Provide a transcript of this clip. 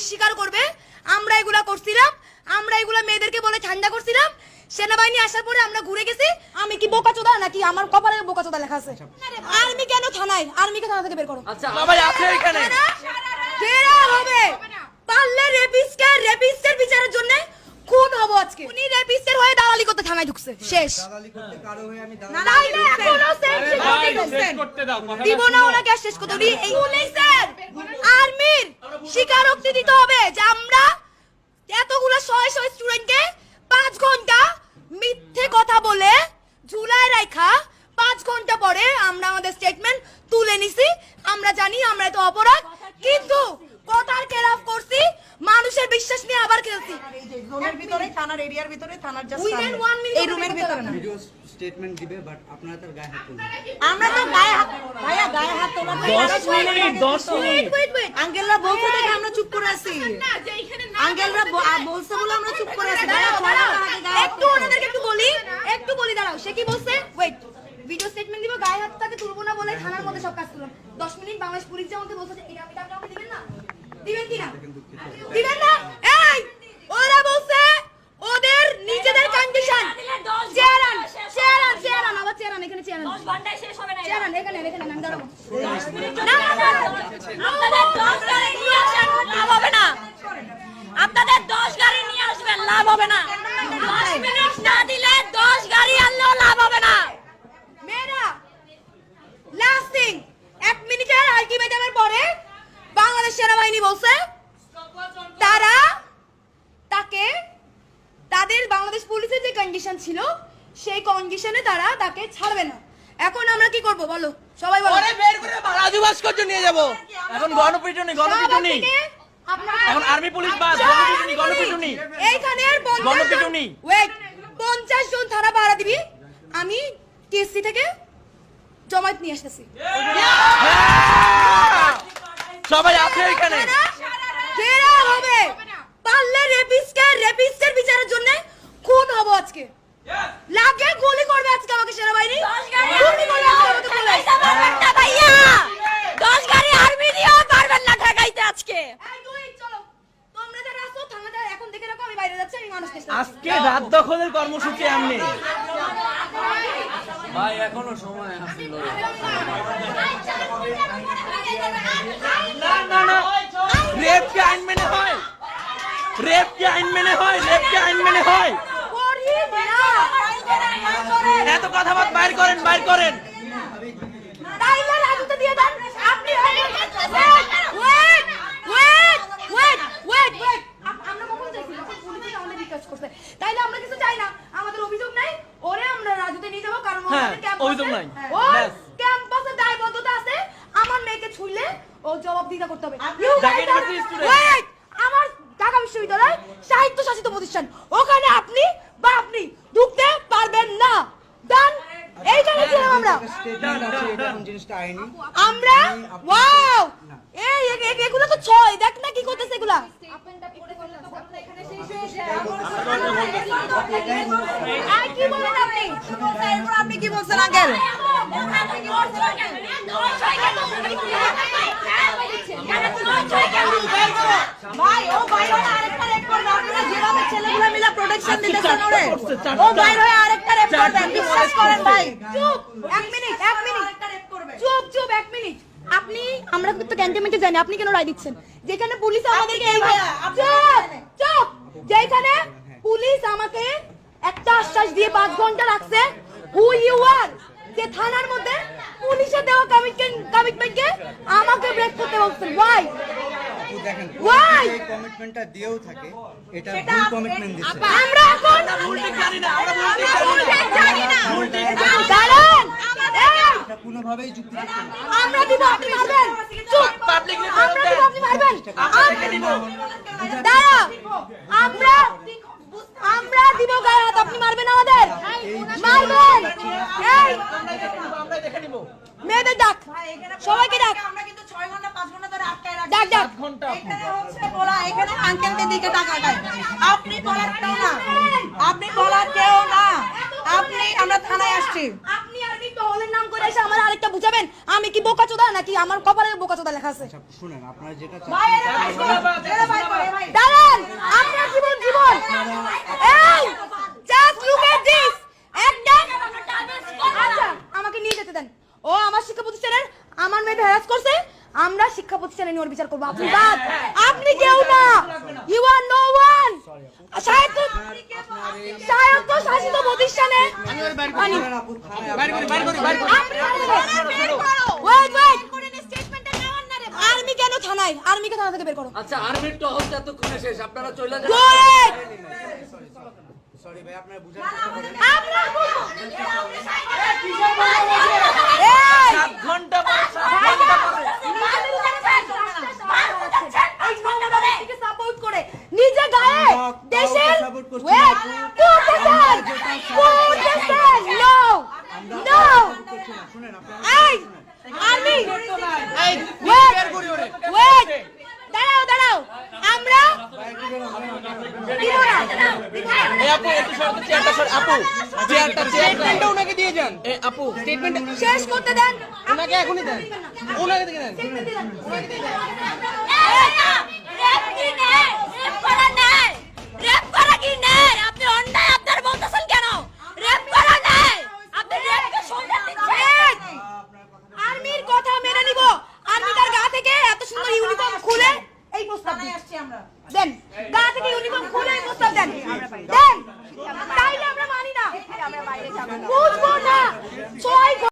স্বীকার করবে আমরা এগুলা করছিলাম, আমরা এগুলা মেয়েদেরকে বলে ঠান্ডা করছিলাম। সেনাবাহিনী আসার পরে আমরা ঘুরে গেছি। আমি কি বোকাচোদা নাকি আমার কপালে বোকাচোদা লেখা আছে? আর্মি কেন থানায়? আর্মিকে থানা থেকে বের করো। আচ্ছা বাবাই আছে এখানে ফেরা হবে পারলে রেপিস্টের বিচারের জন্য খুন হব আজকে। উনি রেপিস্টের হয়ে দালালি করতে থানায় ঢুকছে, শেষ। দালালি করতে কারো হয়ে আমি তাইলে এখনো শেষ করতে দাও, দিব না ওনাকে শেষ করতে। উনি এই পুলিশের আর্মির স্বীকারোক্তি দিতে হবে যে আমরা এতগুলো শয়ে স্টুডেন্টকে 5 ঘন্টা মিথ্যে কথা বলে ঝুলায় রাখা, 5 ঘন্টা পরে আমরা আমাদের স্টেটমেন্ট তুলে নিছি। আমরা জানি আমরা তো অপরাধ, কিন্তু কথার খেলাফ করছি, মানুষের বিশ্বাস নিয়ে আবার খেলছি। জোনের ভিতরে থানার এরিয়ার ভিতরে থানার জাস্ট উইদিন 1 মিনিট এই রুমের ভিতরে না। ভিডিও স্টেটমেন্ট দিবে, বাট আপনারা তার গায়ে হাত তুলবেন। আমরা তো গায়ে হাত, ভাইয়া গায়ে হাত তোলা 10 মিনিট ওয়েট আঙ্কেলরা বলছে দেখে আমরা চুপ করে আছি। আঙ্কেলরা বলছে বলে আমরা চুপ করে আছি। একটু ওনাদেরকে একটু বলি দাঁড়াও। সে কি বলছে? ওয়েট, ভিডিও স্টেটমেন্ট দিব, গায়ে হাত তাকে তুলবো না বলে থানার মধ্যে সব কাজ করলাম। 10 মিনিট বাংলাদেশ পুলিশ যে আমাকে বলছে যে এটা আপনি দিবেন না, দিবেন কি না? দিবেন না? এই ওরা বলছে ওদের নিজেদের কন্ডিশন। চেয়ারান আবার চেয়ারান এখানে চেয়ারান 10 ঘন্টায় শেষ হবে না। চেয়ারান এখানে নাম দাঁড়াবো। 10 মিনিট না আপনাদের 10 গাড়ি নিয়ে আসেন, লাভ হবে না। আপনাদের 10 গাড়ি নিয়ে আসবেন, লাভ হবে না। 10 মিনিট না দিলে 10 গাড়ি আনলেও লাভ হবে না। মেয়েরা লাস্টিং 1 মিনিটের আলটিমেটামের পরে বাংলাদেশ সেনাবাহিনী বলছে তাকে তাদের বাংলাদেশ পুলিশের যে কন্ডিশন ছিল সেই কন্ডিশনে তারা তাকে ছাড়বে না। এখন আমরা কি করব বলো, সবাই বলো। পরে বের করে রাজু ভাস্কর্য নিয়ে যাব। এখন গণপিটুনি এখন আর্মি পুলিশ বাদ, গণপিটুনি এইখানের গণপিটুনি। ওয়েট, 50 জন থানা পাহারা দিবি। আমি কেসি থেকে জমায়েত নিয়ে আসতেছি। সবাই আছে এখানে ফেরা হবে পারলে রেপিস্টের বিচারের জন্য খুন হব আজকে। লাগে গুলি করবে আজকে আমাকে সেনাবাহিনী, গুলি করবে আমাকে পুলিশ। ভাইয়া 10 গাড়ি আর্মি দিও, পারবেন না ঠেকাইতে আজকে। এই দুই চলো, তোমরা যারা আছো থানাটা এখন দেখে রাখো, আমি বাইরে যাচ্ছি। আমি মানুষকে আজকে রাত দখলের কর্মসূচি আমনে ভাই, এখনো সময় আছে। না রেপ কে আইন মেনে হয়, রেপ কে আইন মেনে হয়, রেপ কে আইন মেনে হয়। এত কথা বাদ বাইর করেন, বাইর করেন। তাইলে রাজুতে দিয়ে দেন আপনি। ওয়েট আমরা কখন যাইছি? পুলিশ আমাদের রিকোয়েস্ট করছে, তাইলে আমরা কিছু চাই না। আমাদের অভিযোগ নাই, ওরে আমরা রাজুতে নিয়ে যাব, কারণ আমাদের ক্যাম্পাসে অভিযোগ নাই। ওর ক্যাম্পাসে দায়বদ্ধতা আছে। আমার মেয়েকে ছুঁইলে ও জবাবদিহিতা করতে হবে। ওয়েট, আমার ঢাকা বিশ্ববিদ্যালয় সাহিত্য শাসিত প্রতিষ্ঠান, ওখানে আপনি ঢুকতে পারবেন না। ডান। এইখানে ছিলাম আমরা। স্টেটমেন্ট আছে, এটা কোন জিনিসটা আইনি। আমরা ওয়াও, এই এগুলো তো ছয়, দেখ না কি করতেছে এগুলা। আর কি বলেন আপনি? আপনি কি বলছেন আঙ্কেল? ভাই ও ভাই আরেকটা রেপ করবে। আপনারা যেভাবে ছেলেগুলো মিলে প্রোটেকশন দিতেছেন ওরে, ও ভাই হয়ে আরেকটা রেপ করবে। বিশ্বাস করেন ভাই। চুপ 1 মিনিট আরেকটা রেপ করবে। চুপ 1 মিনিট। আমরা তো ক্যান্টনমেন্টে জানি, আপনি কেন রায় দিচ্ছেন? যেখানে পুলিশ আমাদেরকে চুপ, যেখানে পুলিশ আমাকে একটা আশ্বাস দিয়ে 5 ঘন্টা রাখছে। Who you are? যে থানার মধ্যে পুলিশের দেওয়া কমিটমেন্টকে আমাকে ব্রেক করতে বলছেন। ওয়াই? দেখেন, Why? এই কমিটমেন্টটা দিয়েও থাকে, এটা ভুল কমিটমেন্ট দিচ্ছে। আমরা এখন উল্টে জানি না, আমরা দাঁড়ান, এটা কোনোভাবেই যুক্তিযুক্ত না। আমরা দিব, আপনি মারবেন। চুপ, পাবলিকলি আমরা দিব, আপনি মারবেন। দিব। দাঁড়া, আমরা দিব গায়ে হাত, আপনি মারবেন আমাদের, মারবেন। এই আমরা দেখে নিব। মেয়েদের ডাক, সবাইকে ডাক। আমরা কিন্তু 6 ঘন্টা 5 ঘন্টা ধরে আটকায় রাখছি। ডাক। ঘন্টা এখানে হচ্ছে বলা, এখানে আঙ্কেলদের দিকে তাকায়। আপনি বলার কেউ না, আপনি বলার কেউ না। আমরা থানায় আসছি। আপনি আর্মি টহলের নাম করে এসে আমার আরেকটা বুঝাবেন আমি কি বোকাচোদা নাকি আমার কপালে বোকাচোদা লেখা আছে? আচ্ছা শুনেন, আপনারা যেটা ভাই চাচ্ছেন এরা ভাই করে ভাই দাঁড়ান, আপনার জীবন জীবন এই জাস্ট লুক এট দিস একটা আচ্ছা আমাকে নিয়ে যেতে দেন। ও আমার শিক্ষা প্রতিষ্ঠানের আমার মেয়ে হ্যারাস করছে, আমরা শিক্ষা প্রতিষ্ঠানে নিয়ে ওর বিচার করবো। আপনি বাদ, আপনি কেউ না, ইউ আর নো ওয়ান। শায়দ শাসিত প্রতিষ্ঠানে আমি ওয়েট আর্মি কেন থানায়? আর্মিকে থানা থেকে বের করো। আচ্ছা আর্মির টহল এতক্ষণে শেষ, আপনারা চলে যান। Good! সরি ভাই, আপনারা বুঝার চেষ্টা করেন। আমরা বলবো। এই! 7 ঘন্টা পরে 7 ঘন্টা পরে সাপোর্ট করে নিজে গায়ে দেশের support করছি ওয়েট না। নো নো শুনেন আপনারা এই আর্মি এই ওয়েট বের করি ওরে। ওয়েট দাঁড়াও দাঁড়াও আমরা দিব না এই আপু একটু সরতে, চেয়ারটা সর আপু, চেয়ারটা ওনাকে দিয়ে যান। এই আপু স্টেটমেন্ট শেষ করতে দেন। ওনাকে এখনই দেন, ওনাকে দিয়ে দেন। আর্মির কথা মেনে নিব। আর্মি তার গা থেকে এত সুন্দর ইউনিফর্ম খুলে এই প্রস্তাব দিন। আসছি আমরা দেন গা থেকে ইউনিফর্ম খুলে এই প্রস্তাব দেন। দেন তাইলে আমরা মানি না, বুঝবো না। 6